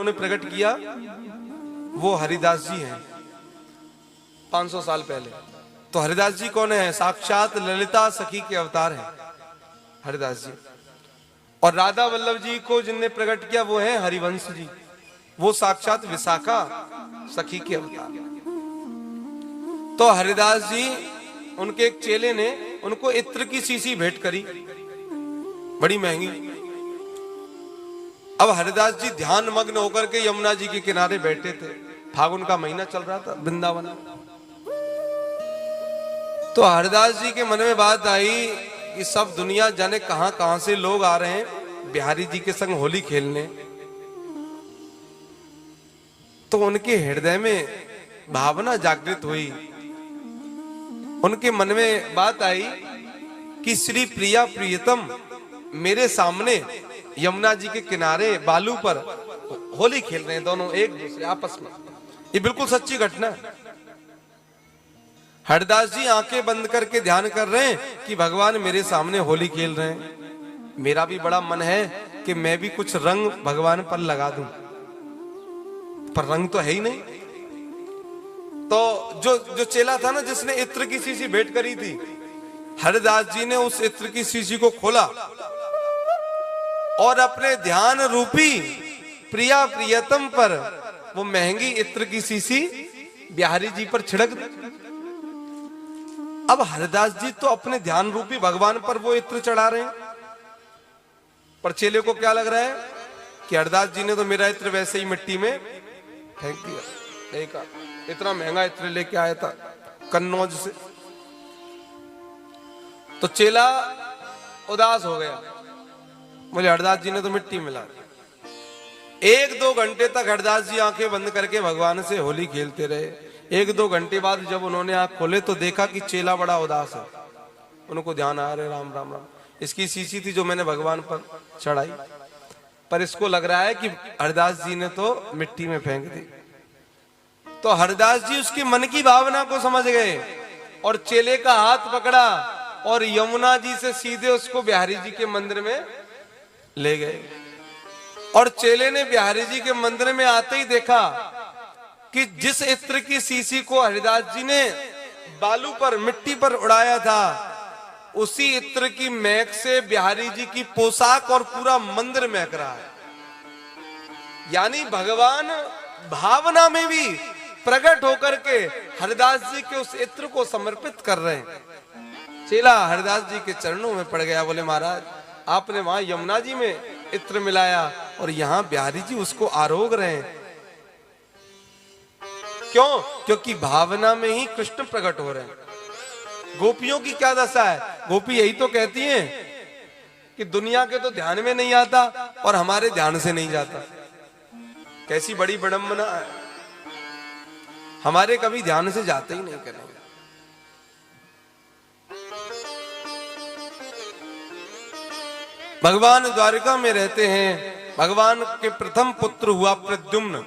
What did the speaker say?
जिन्होंने प्रकट किया वो हरिदास जी हैं 500 साल पहले। तो हरिदास जी कौन है? साक्षात ललिता सखी के अवतार हैं हरिदास जी। और राधा वल्लभ जी को जिनने प्रकट किया वो है हरिवंश जी, वो साक्षात विशाखा सखी के अवतार। तो हरिदास जी, उनके एक चेले ने उनको इत्र की शीशी भेंट करी, बड़ी महंगी। अब हरिदास जी ध्यान मग्न होकर के यमुना जी के किनारे बैठे थे, फागुन का महीना चल रहा था वृंदावन। तो हरिदास जी के मन में बात आई कि सब दुनिया जाने कहां कहां से लोग आ रहे हैं बिहारी जी के संग होली खेलने। तो उनके हृदय में भावना जागृत हुई, उनके मन में बात आई कि श्री प्रिया प्रियतम मेरे सामने यमुना जी के किनारे बालू पर होली खेल रहे हैं, दोनों एक दूसरे आपस में। ये बिल्कुल सच्ची घटना है। हरिदास जी आंखें बंद करके ध्यान कर रहे हैं कि भगवान मेरे सामने होली खेल रहे हैं। मेरा भी बड़ा मन है कि मैं भी कुछ रंग भगवान पर लगा दूं, पर रंग तो है ही नहीं। तो जो चेला था ना, जिसने इत्र की शीशी भेंट करी थी, हरिदास जी ने उस इत्र की शीशी को खोला और अपने ध्यान रूपी प्रिया प्रियतम पर वो महंगी इत्र की शीशी बिहारी जी पर छिड़क दी। अब हरिदास जी तो अपने ध्यान रूपी भगवान पर वो इत्र चढ़ा रहे हैं, पर चेले को क्या लग रहा है कि हरिदास जी ने तो मेरा इत्र वैसे ही मिट्टी में फेंक दिया। देखा इतना महंगा इत्र लेके आया था कन्नौज से। तो चेला उदास हो गया, बोले हरिदास जी ने तो मिट्टी मिला दी। 1-2 घंटे तक हरिदास जी आंखें बंद करके भगवान से होली खेलते रहे। 1-2 घंटे बाद जब उन्होंने आंख खोले तो देखा कि चेला बड़ा उदास है। उनको ध्यान आ रहे राम राम राम, इसकी शीशी थी जो मैंने भगवान पर चढ़ाई, पर इसको लग रहा है कि हरिदास जी ने तो मिट्टी में फेंक दी। तो हरिदास जी उसके मन की भावना को समझ गए और चेले का हाथ पकड़ा और यमुना जी से सीधे उसको बिहारी जी के मंदिर में ले गए। और चेले ने बिहारी जी के मंदिर में आते ही देखा कि जिस इत्र की शीशी को हरिदास जी ने बालू पर मिट्टी पर उड़ाया था, उसी इत्र की महक से बिहारी जी की पोशाक और पूरा मंदिर महक रहा है। यानी भगवान भावना में भी प्रकट होकर के हरिदास जी के उस इत्र को समर्पित कर रहे हैं। चेला हरिदास जी के चरणों में पड़ गया, बोले महाराज आपने वहां यमुना जी में इत्र मिलाया और यहाँ बिहारी जी उसको आरोग रहे हैं। क्यों? क्योंकि भावना में ही कृष्ण प्रकट हो रहे हैं। गोपियों की क्या दशा है? गोपी यही तो कहती हैं कि दुनिया के तो ध्यान में नहीं आता और हमारे ध्यान से नहीं जाता। कैसी बड़ी विडंबना है, हमारे कभी ध्यान से जाते ही नहीं करेंगे। भगवान द्वारिका में रहते हैं। भगवान के प्रथम पुत्र हुआ प्रद्युम्न।